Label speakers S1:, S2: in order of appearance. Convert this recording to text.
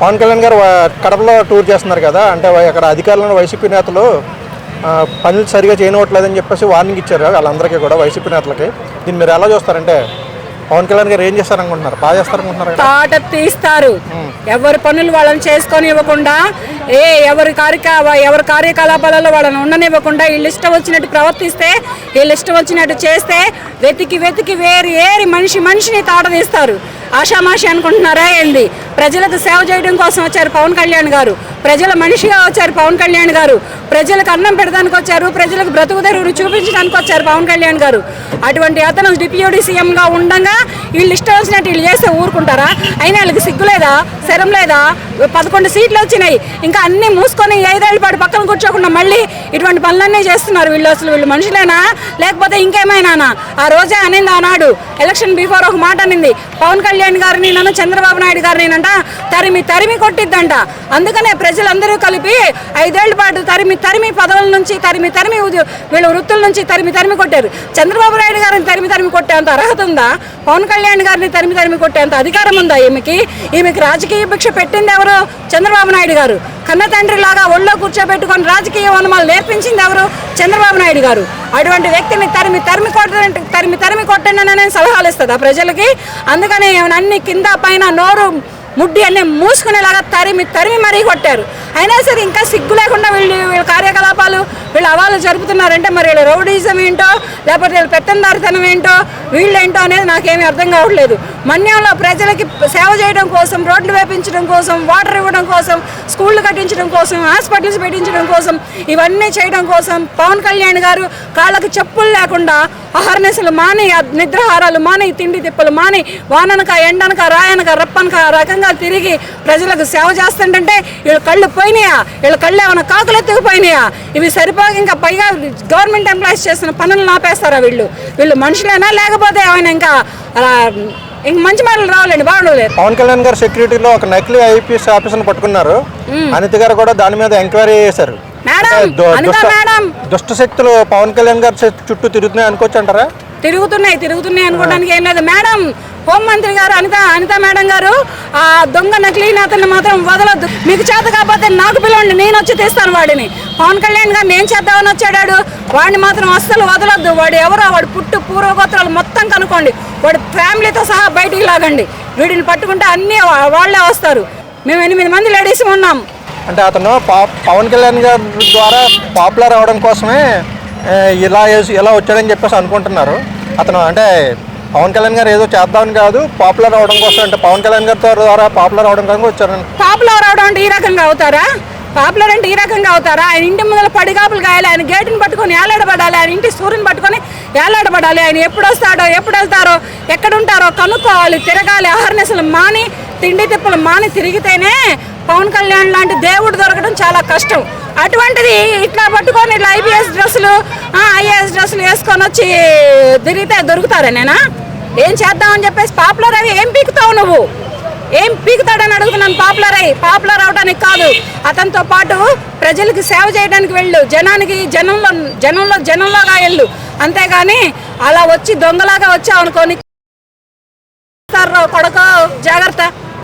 S1: పవన్ కళ్యాణ్ గారు కడపలో టూర్ చేస్తున్నారు కదా, అంటే అక్కడ అధికారులను వైసీపీ నేతలు పనులు సరిగా చేయనట్లేదని చెప్పేసి వార్నింగ్ ఇచ్చారు వాళ్ళందరికీ కూడా, వైసీపీ నేతలకి. దీన్ని మీరు ఎలా చూస్తారంటే పవన్ కళ్యాణ్ గారు ఏం చేస్తారనుకుంటున్నారు? బాగా చేస్తారనుకుంటున్నారు?
S2: తాట తీస్తారు. ఎవరి పనులు వాళ్ళని చేసుకొని ఇవ్వకుండా, ఎవరి కార్యకలాపాలలో వాళ్ళని ఉండనివ్వకుండా, వీళ్ళు ఇష్టం వచ్చినట్టు ప్రవర్తిస్తే, వీళ్ళు ఇష్టం వచ్చినట్టు చేస్తే వెతికి ఏరి మనిషిని తాట తీస్తారు. ఆషామాషి అనుకుంటున్నారా ఏంది? ప్రజలకు సేవ చేయడం కోసం వచ్చారు పవన్ కళ్యాణ్ గారు. ప్రజల మనిషిగా వచ్చారు పవన్ కళ్యాణ్ గారు. ప్రజలకు అన్నం పెడడానికి వచ్చారు, ప్రజలకు బ్రతుకు తెరువును చూపించడానికి వచ్చారు పవన్ కళ్యాణ్ గారు. అటువంటి అతను డిప్యూటీ సీఎంగా ఉండగా వీళ్ళు ఇష్టం వచ్చినట్టు వీళ్ళు చేస్తే ఊరుకుంటారా? అయినా వీళ్ళకి సిగ్గు లేదా, శరం లేదా? 11 సీట్లు వచ్చినాయి, ఇంకా అన్నీ మూసుకొని 5 ఏళ్ల పాటు పక్కన కూర్చోకుండా మళ్ళీ ఇటువంటి పనులన్నీ చేస్తున్నారు వీళ్ళు. అసలు వీళ్ళు మనుషులేనా లేకపోతే ఇంకేమైనా? ఆ రోజే అనింది ఆనాడు ఎలక్షన్ బిఫోర్ ఒక మాట అనింది, పవన్ కళ్యాణ్ గారిని నన్ను చంద్రబాబు నాయుడు గారిని అంట తరిమి కొట్టిద్దంట. అందుకనే ప్రజలందరూ కలిపి 5 ఏళ్ల పాటు తరిమి పదవుల నుంచి తరిమి వీళ్ళ వృత్తుల నుంచి తరిమి కొట్టారు. చంద్రబాబు నాయుడు గారిని తరిమి కొట్టేంత అర్హత ఉందా? పవన్ కళ్యాణ్ గారిని తరిమి కొట్టేంత అధికారం ఉందా ఈమెకి? రాజకీయ భిక్ష పెట్టింది ఎవరు? చంద్రబాబు నాయుడు గారు. కన్న తండ్రి లాగా ఒళ్ళో కూర్చోబెట్టుకొని రాజకీయ వనమాలు నేర్పించింది ఎవరు? చంద్రబాబు నాయుడు గారు. అటువంటి వ్యక్తిని తరిమి కొట్టండి అని సలహాలు ఇస్తుందా ప్రజలకి? అందుకని అన్ని కింద పైన నోరు ముడ్డి అన్నీ మూసుకునేలాగా తరిమి మరీ కొట్టారు. అయినా సరే ఇంకా సిగ్గు లేకుండా వీళ్ళ కార్యకలాపాలు వీళ్ళు అవాలు జరుపుతున్నారంటే మరి వీళ్ళ రౌడీజం ఏంటో లేకపోతే వీళ్ళ పెత్తందారితనం ఏంటో వీళ్ళేంటో అనేది నాకేమీ అర్థం కావట్లేదు. మన్యంలో ప్రజలకి సేవ చేయడం కోసం, రోడ్లు వేపించడం కోసం, వాటర్ ఇవ్వడం కోసం, స్కూళ్ళు కట్టించడం కోసం, హాస్పిటల్స్ పెట్టించడం కోసం, ఇవన్నీ చేయడం కోసం పవన్ కళ్యాణ్ గారు కాళ్ళకి చెప్పులు లేకుండా అహర్నిశలు మాని, నిద్రాహారాలు మాని, తిండి తిప్పలు మాని, వాననక ఎండనక రాయనక రప్పనక రకంగా తిరిగి ప్రజలకు సేవ చేస్తుంటే వీళ్ళ కళ్ళు పోయినాయా? వీళ్ళ కళ్ళు ఏమైనా కాకులు ఎత్తుకుపోయినాయా? ఇవి సరిపోక ఇంకా పైగా గవర్నమెంట్ ఎంప్లాయీస్ చేస్తున్న పనులు ఆపేస్తారా వీళ్ళు మనుషులేనా లేకపోతే ఏమైనా ఇంకా మంచి మాటలు రావాలండి? బాగుండలేదు.
S1: పవన్ కళ్యాణ్ గారు సెక్యూరిటీలో ఒక నకిలీ ఐపీఎస్ ఆఫీసర్ని పట్టుకున్నారు. అనిత గారు కూడా దాని మీద ఎంక్వైరీ చేశారు. దుష్ట శక్తులు పవన్ కళ్యాణ్ గారు చుట్టూ తిరుగుతున్నాయి అనుకోవచ్చు అంటారా?
S2: తిరుగుతున్నాయి అనుకోవడానికి ఏం లేదు మేడం. హోంమంత్రి గారు అనిత మేడం గారు ఆ దొంగ నకిలీ నేతల్ని మాత్రం వదలొద్దు. మీకు చేత కాకపోతే నాకు పిలవండి, నేను వచ్చి తీస్తాను వాడిని. పవన్ కళ్యాణ్ గారిని ఏం చేద్దామని వచ్చాడాడు? వాడిని మాత్రం అస్సలు వదలొద్దు. వాడు ఎవరో, వాడు పూర్వగోత్రాలు మొత్తం కనుక్కోండి, వాడు ఫ్యామిలీతో సహా బయటికి లాగండి. వీడిని పట్టుకుంటే అన్నీ వాళ్ళే వస్తారు. మేము 8 మంది లేడీస్ ఉన్నాం.
S1: అంటే అతను పవన్ కళ్యాణ్ గారి ద్వారా పాపులర్ అవడం కోసమే ఇలా వచ్చాడని చెప్పేసి అనుకుంటున్నారు. అతను అంటే పవన్ కళ్యాణ్ గారు ఏదో చేద్దామని కాదు, పాపులర్ అవడం కోసం, అంటే పవన్ కళ్యాణ్ గారి ద్వారా పాపులర్ అవడం కోసం వచ్చారని.
S2: పాపులర్ అవడం అంటే ఈ రకంగా అవుతారా? పాపులర్ అంటే ఈ రకంగా అవుతారా? ఆయన ఇంటి ముందర పడిగాపులు కాయాలి, ఆయన గేటుని పట్టుకొని ఏలాడబడాలి, ఆయన ఇంటి సూర్యుని పట్టుకొని ఏలాడబడాలి. ఆయన ఎప్పుడు వస్తాడో, ఎప్పుడు వెళ్తారో, ఎక్కడుంటారో కనుక్కోవాలి, తిరగాలి. అహర్నిశలు మాని, తిండి తిప్పలు మాని తిరిగితేనే పవన్ కళ్యాణ్ లాంటి దేవుడు దొరకడం చాలా కష్టం. అటువంటిది ఇట్లా పట్టుకొని ఇట్లా ఐపీఎస్ డ్రెస్సులు, ఐఏఎస్ డ్రెస్సులు వేసుకొని వచ్చి తిరిగితే దొరుకుతారా? నేనా ఏం చేద్దామని చెప్పేసి పాపులర్ అవి ఏం పీకుతావు నువ్వు? ఏం పీకుతాడని అడుగుతున్నాను. పాపులర్ అవడానికి కాదు, అతనితో పాటు ప్రజలకి సేవ చేయడానికి వెళ్ళు, జనంలోగా వెళ్ళు. అంతేగాని అలా వచ్చి దొంగలాగా వచ్చావు అనుకోని కొడుకో జాగ్రత్త.